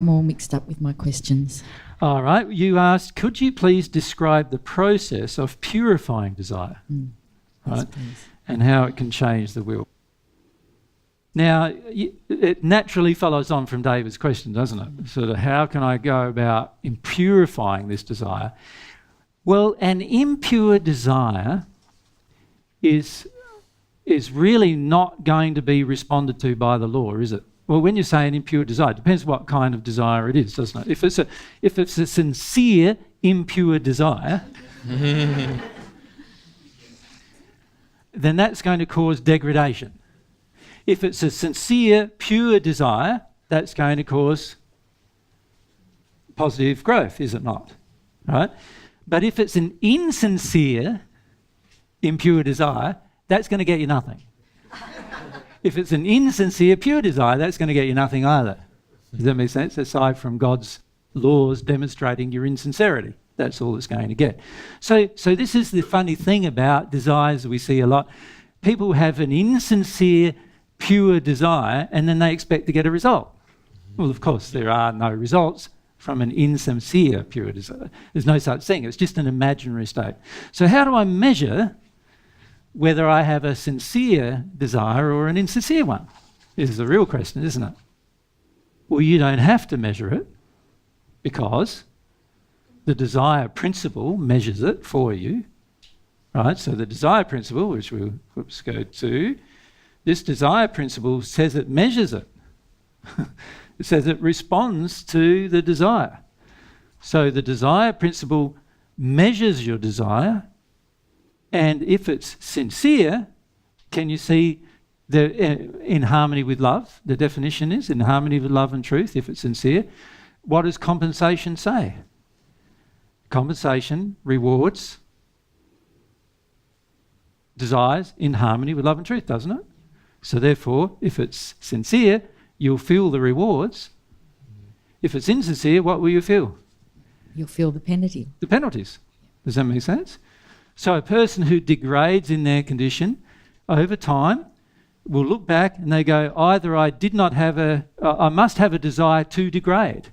I'm all mixed up with my questions. All right. You asked, could you please describe the process of purifying desire? Yes, Right? please. And how it can change the will. Now, it naturally follows on from David's question, doesn't it? Sort of, how can I go about purifying this desire? Well, an impure desire is really not going to be responded to by the law, is it? Well, when you say an impure desire, it depends what kind of desire it is, doesn't it? If it's a sincere, impure desire, then that's going to cause degradation. If it's a sincere, pure desire, that's going to cause positive growth, is it not? Right? But if it's an insincere, impure desire, that's going to get you nothing. If it's an insincere, pure desire, that's going to get you nothing either. Does that make sense? Aside from God's laws demonstrating your insincerity. That's all it's going to get. So this is the funny thing about desires that we see a lot. People have an insincere, pure desire, and then they expect to get a result. Well, of course, there are no results from an insincere, pure desire. There's no such thing. It's just an imaginary state. So how do I measure whether I have a sincere desire or an insincere one? This is the real question, isn't it? Well, you don't have to measure it because the desire principle measures it for you, right? So the desire principle, which we'll go to, this desire principle says it measures it. It says it responds to the desire. So the desire principle measures your desire, and if it's sincere, can you see in harmony with love? The definition is in harmony with love and truth, if it's sincere. What does compensation say? Compensation rewards desires in harmony with love and truth, doesn't it? So therefore, if it's sincere, you'll feel the rewards. If it's insincere, what will you feel? You'll feel the penalty. The penalties. Does that make sense? So a person who degrades in their condition over time will look back and they go, either I must have a desire to degrade.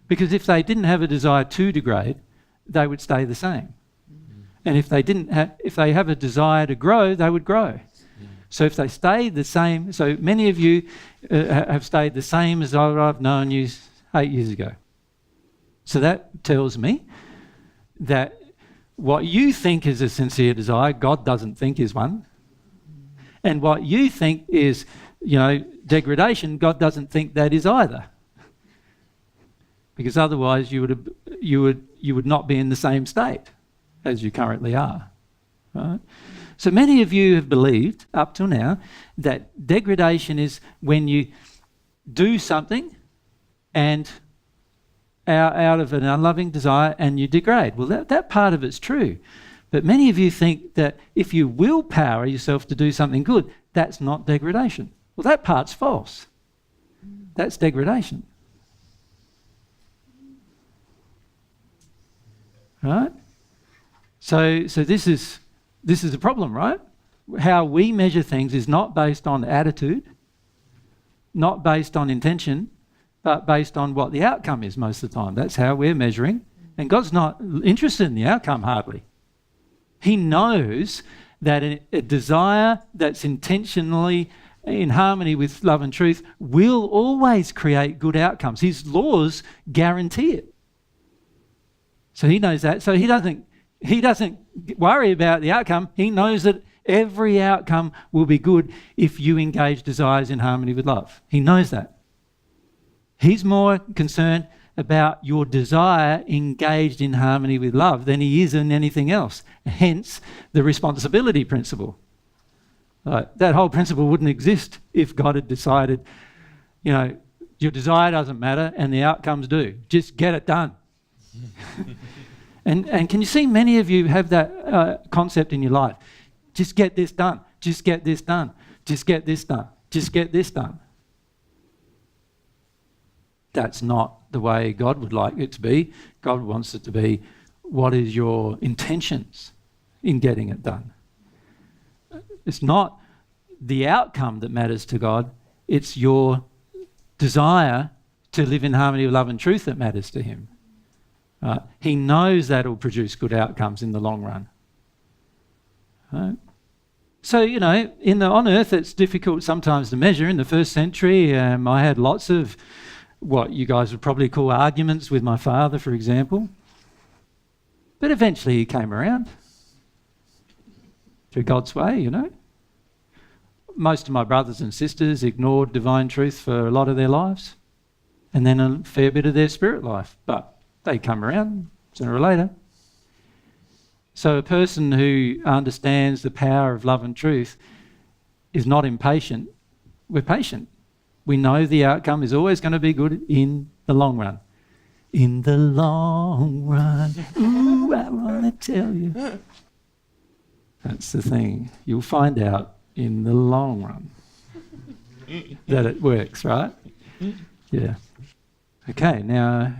Because if they didn't have a desire to degrade, they would stay the same. And if they have a desire to grow, they would grow. So if they stay the same, so many of you have stayed the same as I've known you 8 years ago. So that tells me that what you think is a sincere desire, God doesn't think is one. And what you think is, degradation, God doesn't think that is either. Because otherwise you would not be in the same state as you currently are. Right? So many of you have believed up till now that degradation is when you do something and out of an unloving desire and you degrade. Well, that part of it's true. But many of you think that if you willpower yourself to do something good, that's not degradation. Well, that part's false. That's degradation. Right? So this is a problem, right? How we measure things is not based on attitude, not based on intention, but based on what the outcome is most of the time. That's how we're measuring. And God's not interested in the outcome hardly. He knows that a desire that's intentionally in harmony with love and truth will always create good outcomes. His laws guarantee it. So he knows that. So he doesn't worry about the outcome. He knows that every outcome will be good if you engage desires in harmony with love. He knows that. He's more concerned about your desire engaged in harmony with love than he is in anything else. Hence, the responsibility principle. That whole principle wouldn't exist if God had decided, your desire doesn't matter and the outcomes do. Just get it done. And can you see many of you have that concept in your life? Just get this done. Just get this done. Just get this done. Just get this done. That's not the way God would like it to be. God wants it to be, what is your intentions in getting it done? It's not the outcome that matters to God. It's your desire to live in harmony with love and truth that matters to him. He knows that will produce good outcomes in the long run. Right? So, you know, on earth it's difficult sometimes to measure. In the first century, I had lots of what you guys would probably call arguments with my father, for example. But eventually he came around through God's way, you know. Most of my brothers and sisters ignored divine truth for a lot of their lives, and then a fair bit of their spirit life. But they come around sooner or later. So a person who understands the power of love and truth is not impatient. We're patient. We know the outcome is always going to be good in the long run. In the long run, ooh, I want to tell you. That's the thing. You'll find out in the long run that it works, right? Yeah. Okay, now...